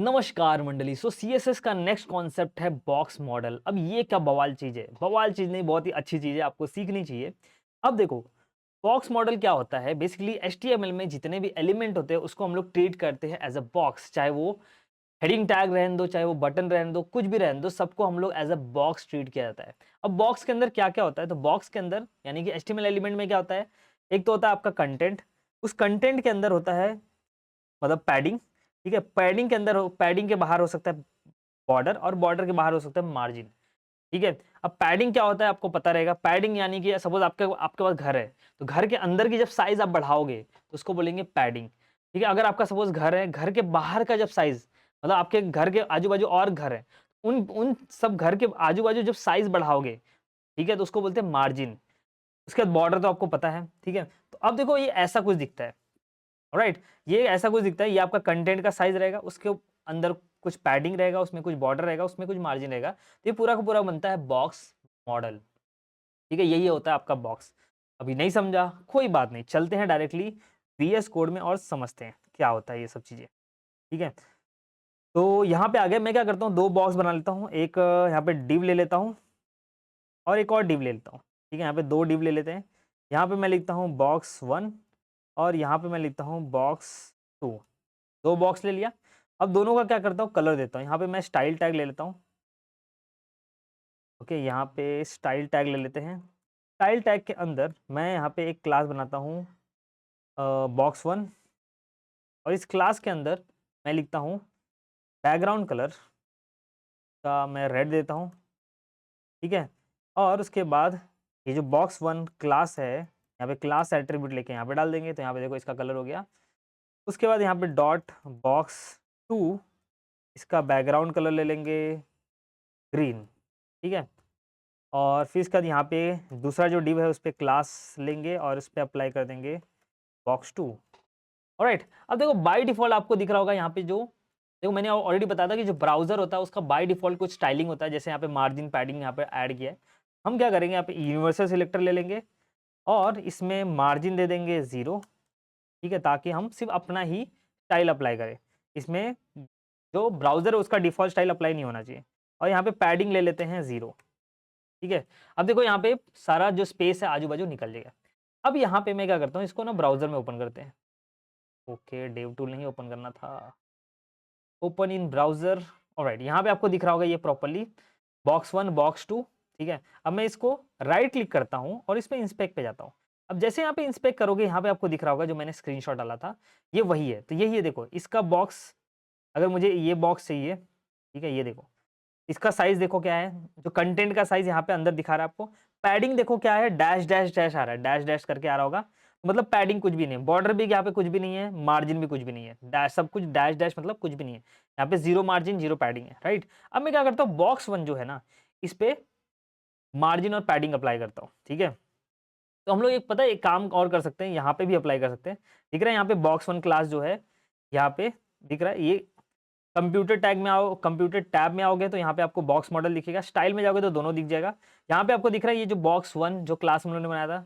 नमस्कार मंडली। सीएसएस का नेक्स्ट कॉन्सेप्ट है बॉक्स मॉडल। अब ये क्या बवाल चीज है, बवाल चीज नहीं, बहुत ही अच्छी चीज है, आपको सीखनी चाहिए। अब देखो, बॉक्स मॉडल क्या होता है। बेसिकली एचटीएमएल में जितने भी एलिमेंट होते हैं उसको हम लोग ट्रीट करते हैं एज अ बॉक्स। चाहे वो हेडिंग टैग रहने दो, चाहे वो बटन रहने दो, कुछ भी रहने दो, सबको हम लोग एज अ बॉक्स ट्रीट किया जाता है। अब बॉक्स के अंदर क्या क्या होता है, तो बॉक्स के अंदर यानी कि एचटीएमएल एलिमेंट में क्या होता है, एक तो होता है आपका कंटेंट। उस कंटेंट के अंदर होता है मतलब पैडिंग। ठीक है, पैडिंग के अंदर पैडिंग के बाहर हो सकता है बॉर्डर, और बॉर्डर के बाहर हो सकता है मार्जिन। ठीक है, अब पैडिंग क्या होता है आपको पता रहेगा। पैडिंग यानी कि सपोज आपके आपके पास घर है, तो घर के अंदर की जब साइज आप बढ़ाओगे तो उसको बोलेंगे पैडिंग। ठीक है, अगर आपका सपोज घर है, घर के बाहर का जब साइज, मतलब आपके घर के आजू बाजू और घर है, उन उन सब घर के आजू बाजू जब साइज बढ़ाओगे, ठीक है, तो उसको बोलते हैं मार्जिन। उसके बाद बॉर्डर तो आपको पता है। ठीक है, तो अब देखो ये ऐसा कुछ दिखता है। राइट, ये ऐसा कुछ दिखता है, ये आपका कंटेंट का साइज रहेगा, उसके अंदर कुछ पैडिंग रहेगा, उसमें कुछ बॉर्डर रहेगा, उसमें कुछ मार्जिन रहेगा, तो ये पूरा का पूरा बनता है बॉक्स मॉडल। ठीक है, यही होता है आपका बॉक्स। अभी नहीं समझा, कोई बात नहीं, चलते हैं डायरेक्टली वीएस कोड में और समझते हैं क्या होता है ये सब चीजें। ठीक है, तो यहाँ पे आ गए, मैं क्या करता हूँ, दो बॉक्स बना लेता हूँ। एक यहाँ पे डिव ले लेता हूँ और एक और डिव ले लेता हूँ। ठीक है, यहाँ पे दो डिव ले लेते हैं। यहाँ पे मैं लिखता हूँ बॉक्स 1 और यहाँ पे मैं लिखता हूँ बॉक्स 2। दो बॉक्स ले लिया। अब दोनों का क्या करता हूँ, कलर देता हूँ। यहाँ पे मैं स्टाइल टैग ले लेता हूँ। ओके, यहाँ पे स्टाइल टैग ले लेते हैं। स्टाइल टैग के अंदर मैं यहाँ पे एक क्लास बनाता हूँ बॉक्स 1, और इस क्लास के अंदर मैं लिखता हूँ बैकग्राउंड कलर का मैं रेड देता हूँ। ठीक है, और उसके बाद ये जो बॉक्स 1 क्लास है, यहाँ पे क्लास एट्रीब्यूट लेके यहाँ पे डाल देंगे, तो यहाँ पे देखो इसका कलर हो गया। उसके बाद यहाँ पे डॉट बॉक्स 2, इसका बैकग्राउंड कलर ले लेंगे ग्रीन। ठीक है, और फिर इसके बाद यहाँ पे दूसरा जो डिव है उस पे क्लास लेंगे और उस पे अप्लाई कर देंगे बॉक्स 2। ऑलराइट, अब देखो बाय डिफ़ॉल्ट आपको दिख रहा होगा यहाँ पे, जो देखो मैंने ऑलरेडी बताया था कि जो ब्राउज़र होता है उसका बाय डिफ़ॉल्ट कुछ स्टाइलिंग होता है। जैसे यहाँ पे मार्जिन पैडिंग यहाँ पे ऐड किया है। हम क्या करेंगे, यहाँ पे यूनिवर्सल सिलेक्टर ले लेंगे और इसमें मार्जिन दे देंगे 0। ठीक है, ताकि हम सिर्फ अपना ही स्टाइल अप्लाई करें। इसमें जो ब्राउज़र है उसका डिफ़ॉल्ट स्टाइल अप्लाई नहीं होना चाहिए। और यहाँ पे पैडिंग ले लेते हैं 0। ठीक है, अब देखो यहाँ पे सारा जो स्पेस है आजू-बाजू निकल जाएगा। अब यहाँ पे मैं क्या करता हूँ, इसको ना ब्राउज़र में ओपन करते हैं। ओके, डेव टूल नहीं ओपन करना था। Open in browser. ऑलराइट, यहाँ पे आपको दिख रहा होगा ये प्रॉपर्ली बॉक्स 1 बॉक्स 2। ठीक है, अब मैं इसको राइट क्लिक करता हूँ और इस पे इंस्पेक्ट पे जाता हूँ। अब जैसे यहाँ पे इंस्पेक्ट करोगे, यहाँ पे आपको दिख रहा होगा जो मैंने स्क्रीनशॉट डाला था, ये वही है। तो यही है, देखो इसका बॉक्स, अगर मुझे ये बॉक्स चाहिए, ठीक है, ये देखो इसका साइज़ देखो क्या है, जो कंटेंट का साइज़ यहाँ पे अंदर दिखा रहा है आपको। पैडिंग देखो क्या है, डैश डैश डैश आ रहा है, डैश डैश करके आ रहा होगा, मतलब पैडिंग कुछ भी नहीं है। बॉर्डर भी यहाँ पे कुछ भी नहीं है, मार्जिन भी कुछ भी नहीं है, डैश सब कुछ डैश डैश मतलब कुछ भी नहीं है। यहाँ पे 0 मार्जिन 0 पैडिंग है, राइट। अब मैं क्या करता हूँ, बॉक्स 1 जो है ना, इस पे मार्जिन और पैडिंग अप्लाई करता हूँ। ठीक है, तो हम लोग एक पता है एक काम और कर सकते हैं, यहाँ पे भी अप्लाई कर सकते हैं। दिख रहा है यहाँ पे बॉक्स 1 क्लास जो है, यहाँ पे दिख रहा है ये। कंप्यूटर टैग में आओ, कंप्यूटर टैब में आओगे तो यहाँ पे आपको बॉक्स मॉडल दिखेगा। स्टाइल में जाओगे तो दोनों दिख जाएगा। यहाँ पे आपको दिख रहा है ये जो बॉक्स 1 जो क्लास हम लोगों ने बनाया था।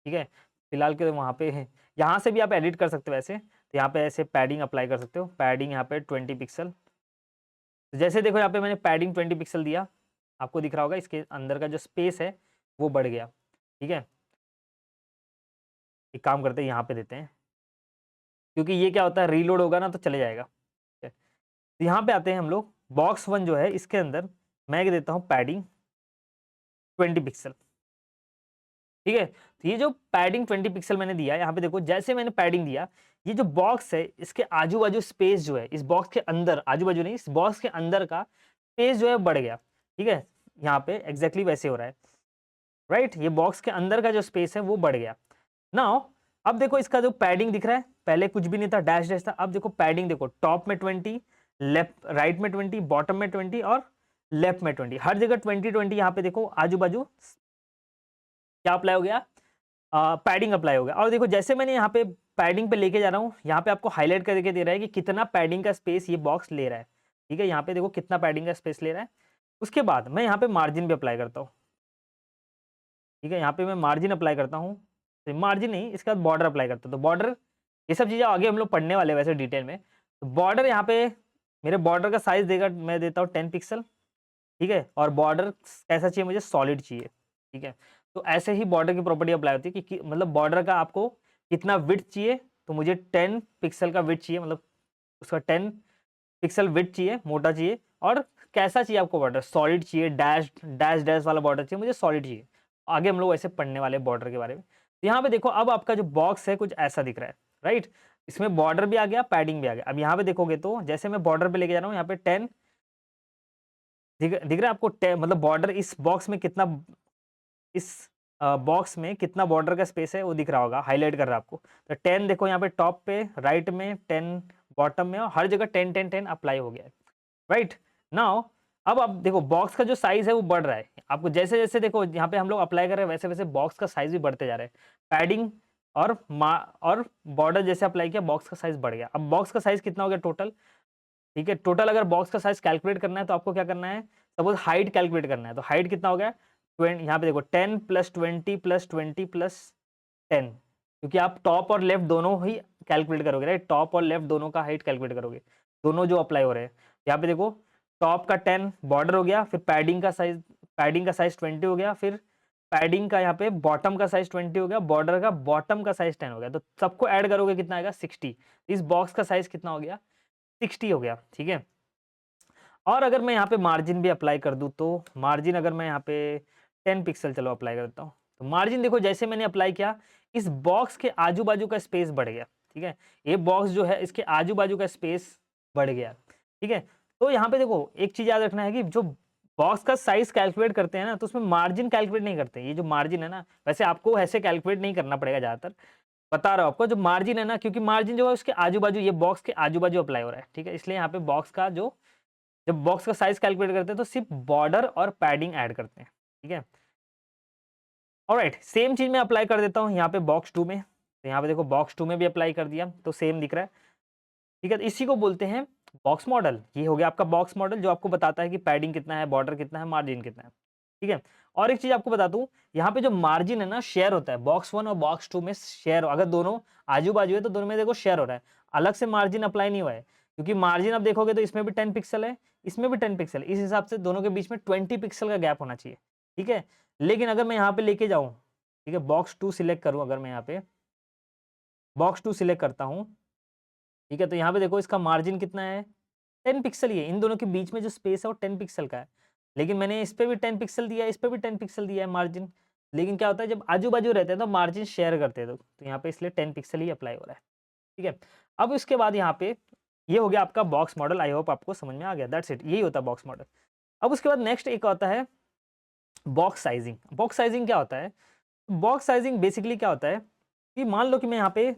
ठीक है, फिलहाल के वहाँ पे है, यहाँ से भी आप एडिट कर सकते हो वैसे। तो यहाँ पे ऐसे पैडिंग अप्लाई कर सकते हो, पैडिंग यहाँ पे 20 पिक्सल। तो जैसे देखो यहाँ पे मैंने पैडिंग 20 पिक्सल दिया, आपको दिख रहा होगा इसके अंदर का जो स्पेस है वो बढ़ गया। ठीक है, एक काम करते हैं यहाँ पे देते हैं, क्योंकि ये क्या होता है रीलोड होगा ना तो चले जाएगा। ठीक है, तो यहाँ पे आते हैं हम लोग, बॉक्स 1 जो है इसके अंदर मैं देता हूँ पैडिंग 20 पिक्सल। ठीक है, तो ये जो पैडिंग 20 पिक्सल मैंने दिया, यहाँ पे देखो जैसे मैंने पैडिंग दिया, ये जो बॉक्स है इसके आजू बाजू स्पेस जो है, इस बॉक्स के अंदर, आजू बाजू नहीं, इस बॉक्स के अंदर का स्पेस जो है बढ़ गया। ठीक है, यहाँ पे एग्जैक्टली वैसे हो रहा है, राइट। ये बॉक्स के अंदर का जो स्पेस है वो बढ़ गया। नाउ अब देखो इसका जो पैडिंग दिख रहा है, पहले कुछ भी नहीं था, डैश डैश था। अब देखो पैडिंग देखो, टॉप में 20, लेफ्ट राइट में 20, बॉटम में 20 और लेफ्ट में 20, हर जगह 20 यहाँ पे देखो आजू बाजू क्या अप्लाई हो गया, पैडिंग अप्लाई हो गया। और देखो जैसे मैंने यहाँ पे पैडिंग पे लेके जा रहा हूँ, यहाँ पे आपको हाईलाइट करके दे रहा है कि कितना पैडिंग का स्पेस ये बॉक्स ले रहा है। ठीक है, यहाँ पे देखो कितना पैडिंग का स्पेस ले रहा है। उसके बाद मैं यहाँ पे मार्जिन भी अप्लाई करता हूँ। ठीक है, यहाँ पे मैं मार्जिन अप्लाई करता हूँ, तो मार्जिन नहीं, इसके बाद बॉर्डर अप्लाई करता हूँ। तो बॉर्डर, ये सब चीज़ें आगे हम लोग पढ़ने वाले हैं वैसे डिटेल में। तो बॉर्डर यहाँ पे मेरे बॉर्डर का साइज देगा, मैं देता हूँ 10 पिक्सल, ठीक है, और बॉर्डर कैसा चाहिए मुझे, सॉलिड चाहिए, ठीक है। तो ऐसे ही बॉर्डर की प्रॉपर्टी अप्लाई होती है कि मतलब बॉर्डर का आपको कितना विड्थ चाहिए, तो मुझे 10 पिक्सल का विड्थ चाहिए, मतलब उसका 10 पिक्सल विड्थ चाहिए, मोटा चाहिए, और कैसा चाहिए आपको बॉर्डर, सॉलिड चाहिए, डैश डैश डैश वाला बॉर्डर चाहिए, मुझे सॉलिड चाहिए। आगे हम लोग ऐसे पढ़ने वाले बॉर्डर के बारे में। तो यहाँ पे देखो अब आपका जो बॉक्स है कुछ ऐसा दिख रहा है, राइट। इसमें बॉर्डर भी आ गया, पैडिंग भी आ गया। अब यहाँ पे देखोगे तो जैसे मैं बॉर्डर पे लेके जा रहा हूँ, यहाँ पे 10 दिख रहा है आपको, 10 मतलब बॉर्डर इस बॉक्स में कितना, इस बॉक्स में कितना बॉर्डर का स्पेस है वो दिख रहा होगा, हाईलाइट कर रहा है आपको। तो 10 देखो यहाँ पे टॉप पे राइट में, 10 बॉटम में, और हर जगह 10 10 10 अप्लाई हो गया है, राइट। नाउ अब आप देखो बॉक्स का जो साइज है वो बढ़ रहा है आपको, जैसे जैसे देखो यहाँ पे हम लोग अप्लाई कर रहे हैं वैसे वैसे बॉक्स का साइज भी बढ़ते जा रहा है। पैडिंग और बॉर्डर जैसे अप्लाई किया, बॉक्स का साइज बढ़ गया। अब बॉक्स का साइज कितना हो गया टोटल, ठीक है। टोटल अगर बॉक्स का साइज कैलकुलेट करना है तो आपको क्या करना है, सपोज हाइट कैलकुलेट करना है, तो हाइट कितना हो गया, 20, यहाँ पे देखो 10 प्लस 20 प्लस 20 प्लस 10, क्योंकि आप टॉप और लेफ्ट दोनों ही कैलकुलेट करोगे, राइट। टॉप और लेफ्ट दोनों का हाइट कैलकुलेट करोगे, दोनों जो अप्लाई हो रहे हैं। यहाँ पे देखो टॉप का 10 बॉर्डर हो गया, फिर पैडिंग का साइज 20 हो गया, फिर पैडिंग का यहाँ पे बॉटम का साइज 20 हो गया, बॉर्डर का बॉटम का साइज 10 हो गया। तो सबको ऐड करोगे कितना आएगा, 60। इस बॉक्स का साइज कितना हो गया, 60 हो गया, ठीक है। और अगर मैं यहाँ पे मार्जिन भी अप्लाई कर दूँ, तो मार्जिन अगर मैं यहाँ पे 10 पिक्सल चलो अप्लाई करता हूँ, तो मार्जिन देखो जैसे मैंने अप्लाई किया, इस बॉक्स के आजू बाजू का स्पेस बढ़ गया, ठीक है। ये बॉक्स जो है इसके आजू बाजू का स्पेस बढ़ गया, ठीक है। तो यहाँ पे देखो एक चीज याद रखना है कि जो बॉक्स का साइज कैलकुलेट करते हैं ना, तो उसमें मार्जिन कैलकुलेट नहीं करते। ये जो मार्जिन है ना, वैसे आपको ऐसे कैलकुलेट नहीं करना पड़ेगा, ज्यादातर बता रहा हूँ आपको। जो मार्जिन है ना, क्योंकि मार्जिन जो है उसके आजू बाजू, ये बॉक्स के आजू बाजू अप्लाई हो रहा है, ठीक है, इसलिए यहाँ पे बॉक्स का जो, जब बॉक्स का साइज कैलकुलेट करते हैं तो सिर्फ बॉर्डर और पैडिंग ऐड करते हैं, ठीक है। ऑलराइट, सेम चीज मैं अप्लाई कर देता हूँ यहाँ पे बॉक्स 2 में। तो यहाँ पे देखो बॉक्स 2 में भी अप्लाई कर दिया, तो सेम दिख रहा है, ठीक है। तो इसी को बोलते हैं बॉक्स मॉडल। ये हो गया आपका बॉक्स मॉडल, जो आपको बताता है कि पैडिंग कितना है, बॉर्डर कितना है, मार्जिन कितना है, ठीक है। और एक चीज आपको बता दूं, यहाँ पे जो मार्जिन है ना, शेयर होता है बॉक्स 1 और बॉक्स 2 में शेयर। अगर दोनों आजू बाजू है तो दोनों में देखो शेयर हो रहा है, अलग से मार्जिन अप्लाई नहीं हुआ है। क्योंकि मार्जिन आप देखोगे तो इसमें भी 10 पिक्सल है, इसमें भी 10 पिक्सल, इस हिसाब से दोनों के बीच में 20 पिक्सल का गैप होना चाहिए, ठीक है। लेकिन अगर मैं यहाँ पे लेके जाऊँ, ठीक है, बॉक्स 2 सिलेक्ट करूँ, अगर मैं यहाँ पे बॉक्स 2 सिलेक्ट करता हूँ, ठीक है, तो यहाँ पे देखो इसका मार्जिन कितना है, 10 पिक्सल ही है। इन दोनों के बीच में जो स्पेस है वो 10 पिक्सल का है। लेकिन मैंने इस पे भी 10 पिक्सल दिया है, इस पे भी 10 पिक्सल दिया है मार्जिन। लेकिन क्या होता है, जब आजू बाजू रहते हैं तो मार्जिन शेयर करते हैं, तो यहाँ पे इसलिए 10 पिक्सल ही अप्लाई हो रहा है, ठीक है। अब इसके बाद यहाँ पे ये हो गया आपका बॉक्स मॉडल। आई होप आपको समझ में आ गया, दैट्स इट, यही होता है बॉक्स मॉडल। अब उसके बाद नेक्स्ट एक आता है बॉक्स साइजिंग। बॉक्स साइजिंग क्या होता है, बॉक्स साइजिंग बेसिकली क्या होता है कि मान लो कि मैं यहाँ पे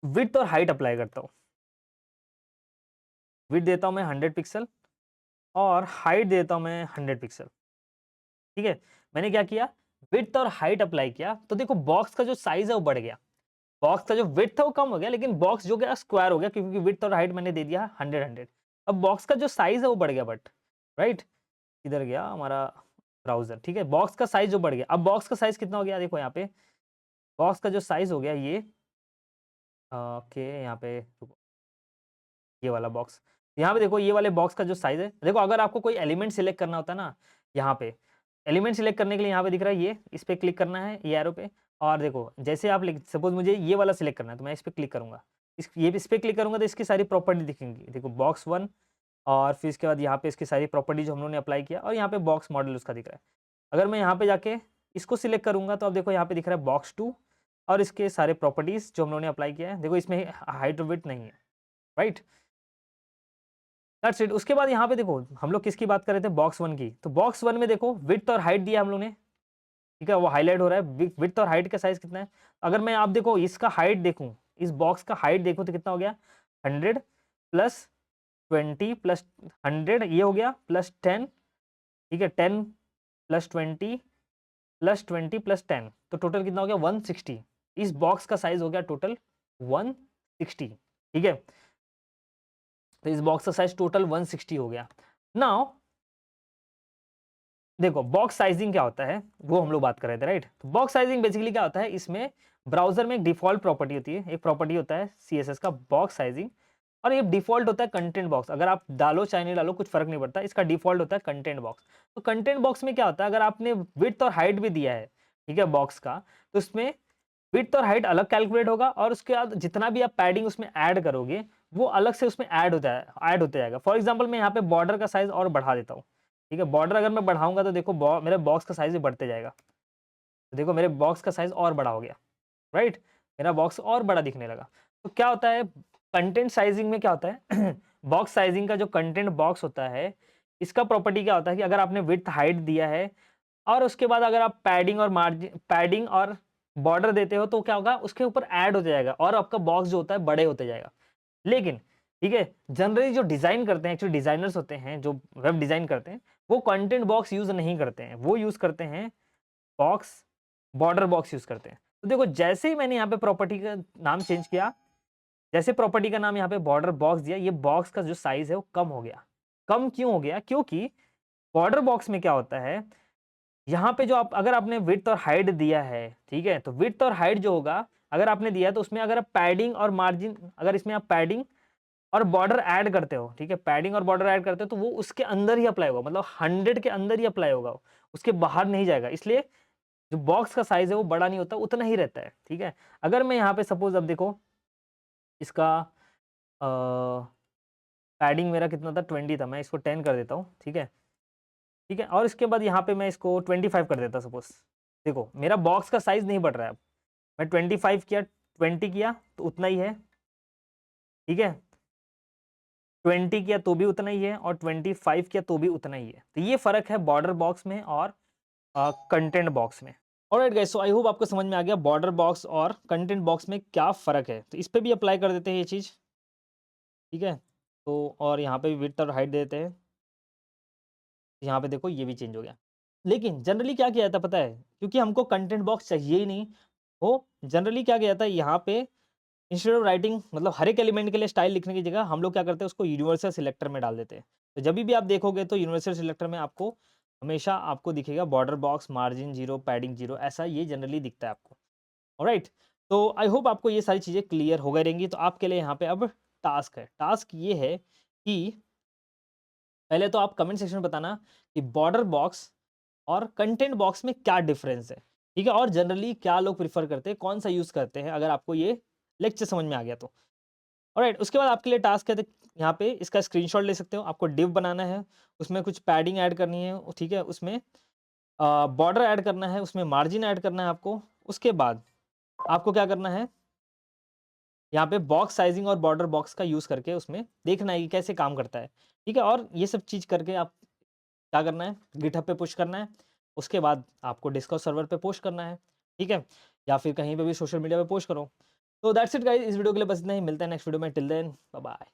विड्थ और हाइट अप्लाई करता हूँ। विड्थ देता हूँ मैं 100 पिक्सल और हाइट देता हूँ मैं 100 पिक्सल, ठीक है। मैंने क्या किया, विड्थ और हाइट अप्लाई किया, तो देखो बॉक्स का जो साइज है वो बढ़ गया। बॉक्स का जो विड्थ है वो कम हो गया, लेकिन बॉक्स जो गया स्क्वायर हो गया, क्योंकि विड्थ और हाइट मैंने दे दिया 100 अब बॉक्स का जो साइज है वो बढ़ गया, बट राइट, इधर गया हमारा ब्राउजर, ठीक है। बॉक्स का साइज जो बढ़ गया, अब बॉक्स का साइज कितना हो गया, देखो यहाँ पे बॉक्स का जो साइज हो गया ये, ओके, यहाँ पे रुको, ये वाला बॉक्स, यहाँ पे देखो ये वाले बॉक्स का जो साइज है, देखो अगर आपको कोई एलिमेंट सिलेक्ट करना होता है ना, यहाँ पे एलिमेंट सिलेक्ट करने के लिए यहाँ पे दिख रहा है ये, इस पे क्लिक करना है, ये एरो पे। और देखो जैसे आप सपोज मुझे ये वाला सिलेक्ट करना है, तो मैं इस पे क्लिक करूंगा, इस पे क्लिक करूंगा तो इसकी सारी प्रॉपर्टी दिखेंगी, देखो बॉक्स 1, और फिर इसके बाद यहाँ पे इसकी सारी प्रॉपर्टी जो हम लोगों ने अप्लाई किया, और यहाँ पे बॉक्स मॉडल उसका दिख रहा है। अगर मैं यहाँ पे जाके इसको सिलेक्ट करूंगा तो अब देखो यहाँ पे दिख रहा है बॉक्स 2, और इसके सारे प्रॉपर्टीज जो हम लोगों ने अप्लाई किया है, देखो इसमें हाइट और विड्थ नहीं है, राइट, दैट्स इट। उसके बाद यहाँ पे देखो हम लोग किसकी बात कर रहे थे, बॉक्स 1 की। तो बॉक्स 1 में देखो विड्थ और हाइट दिया हम लोग ने, ठीक है, वो हाईलाइट हो रहा है, विड्थ और हाइट का साइज कितना है। अगर मैं आप देखो इसका हाइट देखूं, इस बॉक्स का हाइट देखूं तो कितना हो गया, 100 प्लस 20 प्लस 100, ये हो गया प्लस 10, ठीक है, 10 प्लस 20 प्लस 20 प्लस 10, तो टोटल कितना हो गया, 160। इस बॉक्स का साइज हो गया टोटल 160, ठीक है। तो इस बॉक्स का साइज टोटल 160 हो गया। नाउ देखो बॉक्स साइजिंग क्या होता है वो हम लोग बात कर रहे थे, राइट। तो बॉक्स साइजिंग बेसिकली क्या होता है, इसमें ब्राउजर में एक डिफॉल्ट प्रॉपर्टी होती है, एक प्रॉपर्टी होता है सीएसएस का बॉक्स साइजिंग, और ये डिफ़ॉल्ट होता है कंटेंट बॉक्स। अगर आप डालो चाहे नहीं डालो कुछ फ़र्क नहीं पड़ता, इसका डिफ़ॉल्ट होता है कंटेंट बॉक्स। तो कंटेंट बॉक्स में क्या होता है, अगर आपने विड्थ और हाइट भी दिया है, ठीक है, बॉक्स का, तो उसमें विड्थ और हाइट अलग कैलकुलेट होगा और उसके बाद जितना भी आप पैडिंग उसमें ऐड करोगे, वो अलग से उसमें ऐड होता जाएगा। फॉर एग्ज़ाम्पल मैं यहाँ पे बॉर्डर का साइज़ और बढ़ा देता हूँ, ठीक है? बॉर्डर अगर मैं बढ़ाऊँगा तो देखो मेरे बॉक्स का साइज़ भी बढ़ते जाएगा। तो देखो मेरे बॉक्स का साइज़ और बड़ा हो गया, राइट? मेरा बॉक्स और बड़ा दिखने लगा। तो क्या होता है, कंटेंट साइज़िंग में क्या होता है बॉक्स साइज़िंग का जो कंटेंट बॉक्स होता है, इसका प्रॉपर्टी क्या होता है कि अगर आपने विड्थ हाइट दिया है और उसके बाद अगर आप पैडिंग और बॉर्डर देते हो तो क्या होगा, उसके ऊपर ऐड हो जाएगा और आपका बॉक्स जो होता है बड़े होते जाएगा। लेकिन ठीक है, जनरली जो डिज़ाइन करते हैं, एक्चुअली डिज़ाइनर्स होते हैं जो वेब डिज़ाइन करते हैं, वो कंटेंट बॉक्स यूज़ नहीं करते हैं, वो यूज़ करते हैं बॉक्स बॉर्डर बॉक्स यूज़ करते हैं। तो देखो जैसे ही मैंने यहाँ पे प्रॉपर्टी का नाम चेंज किया, जैसे प्रॉपर्टी का नाम यहाँ पे बॉर्डर बॉक्स दिया, ये बॉक्स का जो साइज़ है वो कम हो गया। कम क्यों हो गया? क्योंकि बॉर्डर बॉक्स में क्या होता है, यहाँ पे जो आप अगर आपने विड्थ और हाइट दिया है, ठीक है? तो विड्थ और हाइट जो होगा, अगर आपने दिया है तो उसमें अगर आप पैडिंग और मार्जिन, अगर इसमें आप पैडिंग और बॉर्डर ऐड करते हो, ठीक है? पैडिंग और बॉर्डर ऐड करते हो तो वो उसके अंदर ही अप्लाई होगा, मतलब 100 के अंदर ही अप्लाई होगा, उसके बाहर नहीं जाएगा। इसलिए जो बॉक्स का साइज़ है वो बड़ा नहीं होता, उतना ही रहता है, ठीक है? अगर मैं यहाँ पे सपोज़ अब देखो इसका अ, पैडिंग मेरा कितना था 20 था, मैं इसको 10 कर देता हूँ, ठीक है? ठीक है? और इसके बाद यहाँ पे मैं इसको 25 कर देता सपोज़। देखो मेरा बॉक्स का साइज़ नहीं बढ़ रहा है अब। मैं 25 किया, 20 किया तो उतना ही है, ठीक है? 20 किया तो भी उतना ही है और 25 किया तो भी उतना ही है। तो ये फ़र्क है बॉर्डर बॉक्स में और कंटेंट बॉक्स में। Alright guys, so I hope आपको समझ में आ गया बॉर्डर बॉक्स और कंटेंट बॉक्स में क्या फ़र्क है। तो इस पे भी अप्लाई कर देते हैं ये चीज़, ठीक है? तो और यहाँ पे भी विड्थ और हाइट दे देते हैं। यहाँ पे देखो ये भी चेंज हो गया। लेकिन जनरली क्या किया जाता है पता है? क्योंकि हमको कंटेंट बॉक्स चाहिए ही नहीं, वो जनरली क्या किया जाता है यहाँ पे इंस्टेड ऑफ राइटिंग, मतलब हर एक एलिमेंट के लिए स्टाइल लिखने की जगह हम लोग क्या करते हैं उसको यूनिवर्सल सिलेक्टर में डाल देते हैं। तो जभी भी आप देखोगे तो यूनिवर्सल सिलेक्टर में आपको हमेशा आपको दिखेगा बॉर्डर बॉक्स, मार्जिन 0, पैडिंग 0, ऐसा ये जनरली दिखता है आपको। ऑलराइट? तो आई होप आपको ये सारी चीज़ें क्लियर हो गई रहेंगी। तो आपके लिए यहाँ पे अब टास्क है। टास्क ये है कि पहले तो आप कमेंट सेक्शन में बताना कि बॉर्डर बॉक्स और कंटेंट बॉक्स में क्या डिफरेंस है, ठीक है? और जनरली क्या लोग प्रेफ़र करते हैं, कौन-सा यूज़ करते हैं, अगर आपको ये लेक्चर समझ में आ गया तो। ऑलराइट, उसके बाद आपके लिए टास्क है, यहाँ पे इसका स्क्रीनशॉट ले सकते हो। आपको डिव बनाना है, उसमें कुछ पैडिंग ऐड करनी है, ठीक है? उसमें बॉर्डर ऐड करना है, उसमें मार्जिन ऐड करना है आपको। उसके बाद आपको क्या करना है, यहाँ पे बॉक्स साइजिंग और बॉर्डर बॉक्स का यूज़ करके उसमें देखना है कि कैसे काम करता है, ठीक है? और ये सब चीज़ करके आप क्या करना है, गिटहब पे पुश करना है। उसके बाद आपको डिस्कॉर्ड सर्वर पे पोस्ट करना है, ठीक है? या फिर कहीं पे भी सोशल मीडिया पे पोस्ट करो। तो दैट्स इट गाइस, इस वीडियो के लिए बस इतना ही। मिलते हैं नेक्स्ट वीडियो में। Till then bye bye.